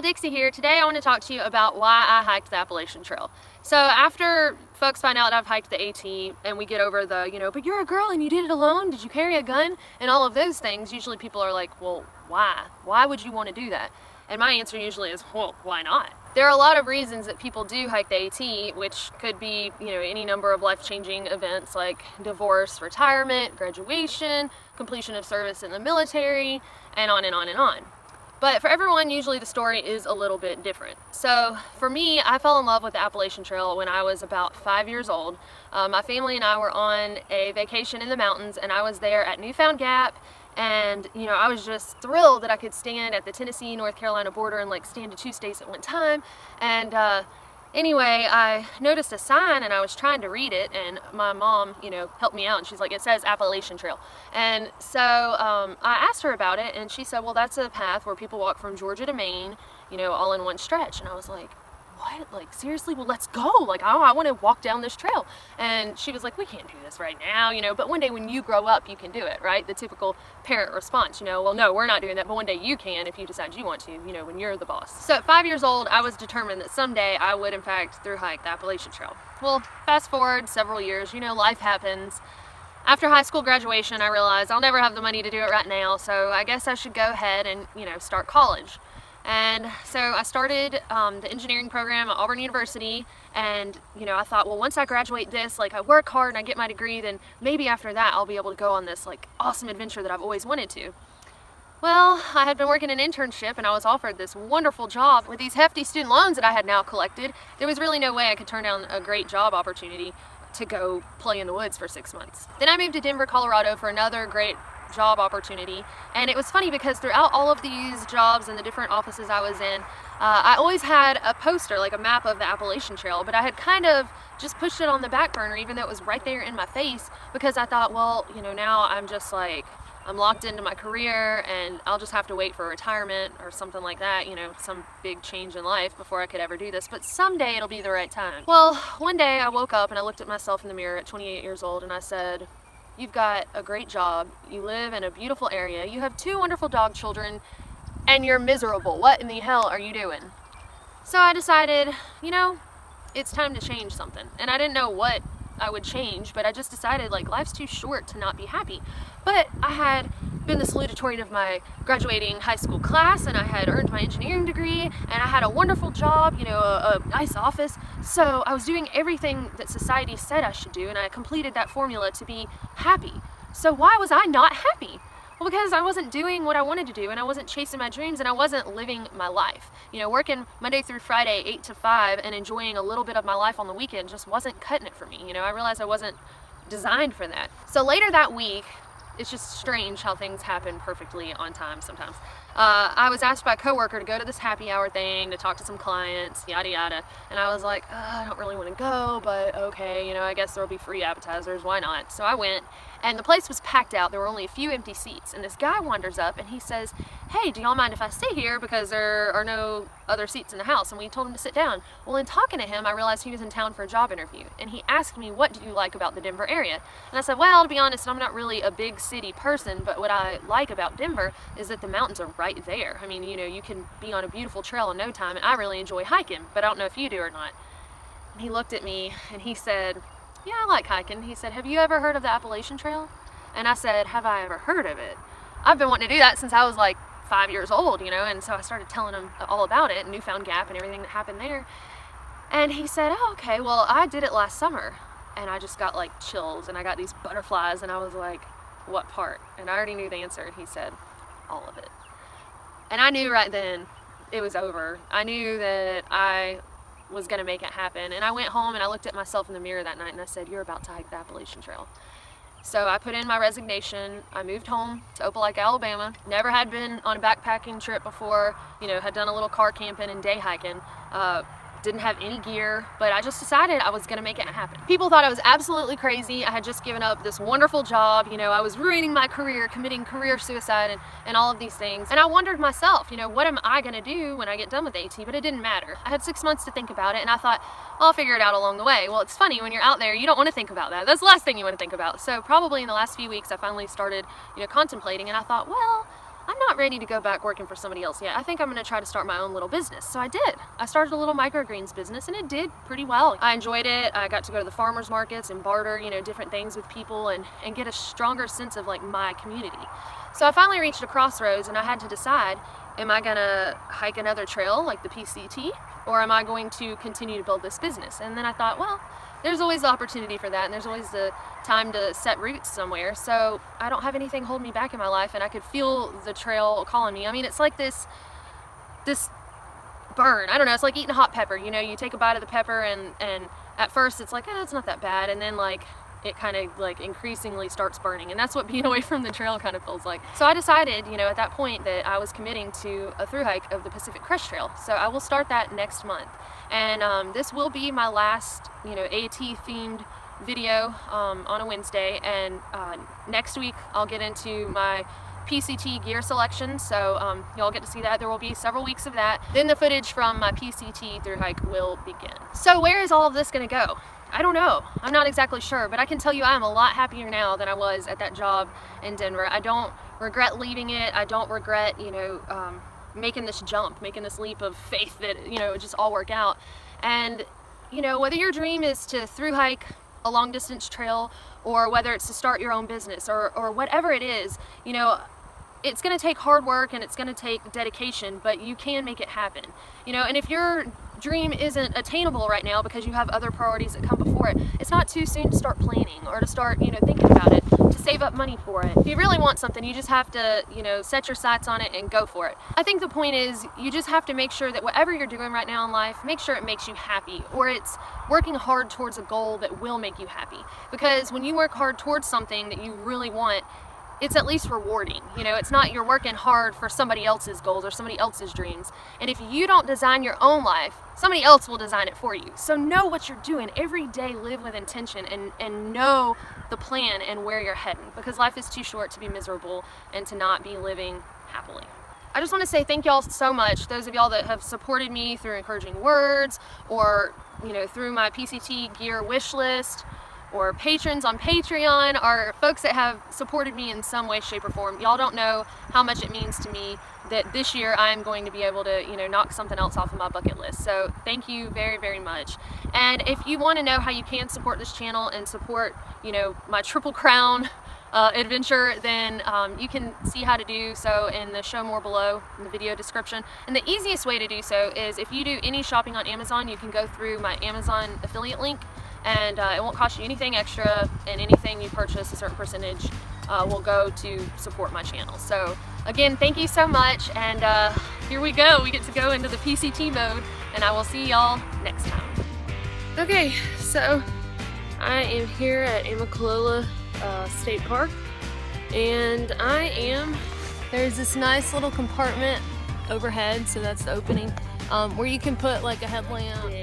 Dixie here. Today I want to talk to you about why I hiked the Appalachian Trail. So after folks find out I've hiked the AT and we get over the, but you're a girl and you did it alone, did you carry a gun, and all of those things, usually people are like, well, why? Why would you want to do that? And my answer usually is, well, why not? There are a lot of reasons that people do hike the AT, which could be, any number of life-changing events like divorce, retirement, graduation, completion of service in the military, and on and on and on. But for everyone, usually the story is a little bit different. So for me, I fell in love with the Appalachian Trail when I was about 5 years old. My family and I were on a vacation in the mountains, and I was there at Newfound Gap, and I was just thrilled that I could stand at the Tennessee-North Carolina border and stand to 2 states at one time. And anyway, I noticed a sign and I was trying to read it, and my mom, helped me out, and she's like, it says Appalachian Trail. And so I asked her about it, and she said, well, that's a path where people walk from Georgia to Maine, all in one stretch. And I was like, what? Seriously? Well, let's go. I want to walk down this trail. And she was like, we can't do this right now, but one day when you grow up, you can do it, right? The typical parent response, well, no, we're not doing that, but one day you can if you decide you want to, when you're the boss. So at 5 years old, I was determined that someday I would, in fact, thru-hike the Appalachian Trail. Well, fast forward several years, life happens. After high school graduation, I realized I'll never have the money to do it right now, so I guess I should go ahead and, start college. And so I started the engineering program at Auburn University, and I thought, well, once I graduate this, I work hard and I get my degree, then maybe after that I'll be able to go on this awesome adventure that I've always wanted to. Well, I had been working an internship and I was offered this wonderful job with these hefty student loans that I had now collected. There was really no way I could turn down a great job opportunity to go play in the woods for 6 months. Then I moved to Denver, Colorado for another great job opportunity, and it was funny because throughout all of these jobs and the different offices I was in, I always had a poster, a map of the Appalachian Trail, but I had kind of just pushed it on the back burner even though it was right there in my face, because I thought, well, now I'm just I'm locked into my career and I'll just have to wait for retirement or something like that, some big change in life before I could ever do this, but someday it'll be the right time. Well, one day I woke up and I looked at myself in the mirror at 28 years old and I said, you've got a great job, you live in a beautiful area, you have 2 wonderful dog children, and you're miserable. What in the hell are you doing? So I decided, it's time to change something. And I didn't know what I would change, but I just decided life's too short to not be happy. But I had been the salutatorian of my graduating high school class, and I had earned my engineering degree, and I had a wonderful job, a nice office. So I was doing everything that society said I should do, and I completed that formula to be happy. So why was I not happy? Well, because I wasn't doing what I wanted to do, and I wasn't chasing my dreams, and I wasn't living my life. Working Monday through Friday, 8 to 5, and enjoying a little bit of my life on the weekend just wasn't cutting it for me. I realized I wasn't designed for that. So later that week, it's just strange how things happen perfectly on time sometimes. I was asked by a coworker to go to this happy hour thing to talk to some clients, yada yada, and I was like, I don't really want to go, but okay, I guess there'll be free appetizers, why not? So I went, and the place was packed out. There were only a few empty seats, and this guy wanders up and he says, hey, do y'all mind if I stay here because there are no other seats in the house? And we told him to sit down. Well, in talking to him, I realized he was in town for a job interview, and he asked me, what do you like about the Denver area? And I said, well, to be honest, I'm not really a big city person, but what I like about Denver is that the mountains are right there. I mean, you can be on a beautiful trail in no time, and I really enjoy hiking, but I don't know if you do or not. And he looked at me and he said, yeah, I like hiking. He said, have you ever heard of the Appalachian Trail? And I said, have I ever heard of it? I've been wanting to do that since I was 5 years old, and so I started telling him all about it, Newfound Gap and everything that happened there. And he said, oh, okay, well, I did it last summer, and I just got chills, and I got these butterflies, and I was like, what part? And I already knew the answer. He said, all of it. And I knew right then it was over. I knew that I was going to make it happen. And I went home and I looked at myself in the mirror that night and I said, you're about to hike the Appalachian Trail. So I put in my resignation. I moved home to Opelika, Alabama. Never had been on a backpacking trip before, had done a little car camping and day hiking. Didn't have any gear, but I just decided I was gonna make it happen. People thought I was absolutely crazy. I had just given up this wonderful job, I was ruining my career, committing career suicide and all of these things. And I wondered myself, what am I gonna do when I get done with AT? But it didn't matter. I had 6 months to think about it, and I thought, I'll figure it out along the way. Well, it's funny, when you're out there, you don't wanna think about that. That's the last thing you wanna think about. So probably in the last few weeks, I finally started, contemplating, and I thought, well, I'm not ready to go back working for somebody else yet. I think I'm gonna try to start my own little business. So I did. I started a little microgreens business and it did pretty well. I enjoyed it. I got to go to the farmers markets and barter, you know, different things with people and get a stronger sense of like my community. So I finally reached a crossroads and I had to decide, am I gonna hike another trail like the PCT, or am I going to continue to build this business? And then I thought, well, there's always the opportunity for that, and there's always the time to set roots somewhere. So I don't have anything holding me back in my life, and I could feel the trail calling me. I mean, it's like this burn. I don't know, it's like eating a hot pepper. You know, you take a bite of the pepper and at first it's like, oh, it's not that bad, and then like it kind of like increasingly starts burning, and that's what being away from the trail kind of feels like. So I decided, you know, at that point that I was committing to a through hike of the Pacific Crest Trail. So I will start that next month, and this will be my last, you know, AT themed video on a Wednesday, and next week I'll get into my PCT gear selection, so y'all get to see that. There will be several weeks of that. Then the footage from my PCT through hike will begin. So where is all of this going to go? I don't know. I'm not exactly sure, but I can tell you I am a lot happier now than I was at that job in Denver. I don't regret leaving it. I don't regret, you know, making this jump, making this leap of faith that, you know, it would just all work out. And, you know, whether your dream is to through hike a long distance trail, or whether it's to start your own business, or whatever it is, you know, it's going to take hard work and it's going to take dedication, but you can make it happen. You know, and if your dream isn't attainable right now because you have other priorities that come before it, it's not too soon to start planning or to start, you know, thinking about it, to save up money for it. If you really want something, you just have to, you know, set your sights on it and go for it. I think the point is you just have to make sure that whatever you're doing right now in life, make sure it makes you happy, or it's working hard towards a goal that will make you happy. Because when you work hard towards something that you really want, it's at least rewarding. You know, it's not you're working hard for somebody else's goals or somebody else's dreams. And if you don't design your own life, somebody else will design it for you. So know what you're doing every day, live with intention, and know the plan and where you're heading, because life is too short to be miserable and to not be living happily. I just want to say thank y'all so much, those of y'all that have supported me through encouraging words, or, you know, through my PCT gear wish list, or patrons on Patreon, or folks that have supported me in some way, shape, or form. Y'all don't know how much it means to me that this year I'm going to be able to, you know, knock something else off of my bucket list. So thank you very, very much. And if you want to know how you can support this channel and support, you know, my Triple Crown adventure, then you can see how to do so in the show more below in the video description. And the easiest way to do so is if you do any shopping on Amazon, you can go through my Amazon affiliate link, and it won't cost you anything extra, and anything you purchase, a certain percentage will go to support my channel. So again, thank you so much, and here we go. We get to go into the PCT mode, and I will see y'all next time. Okay, so I am here at Amicalola State Park, and there's this nice little compartment overhead, so that's the opening, where you can put like a headlamp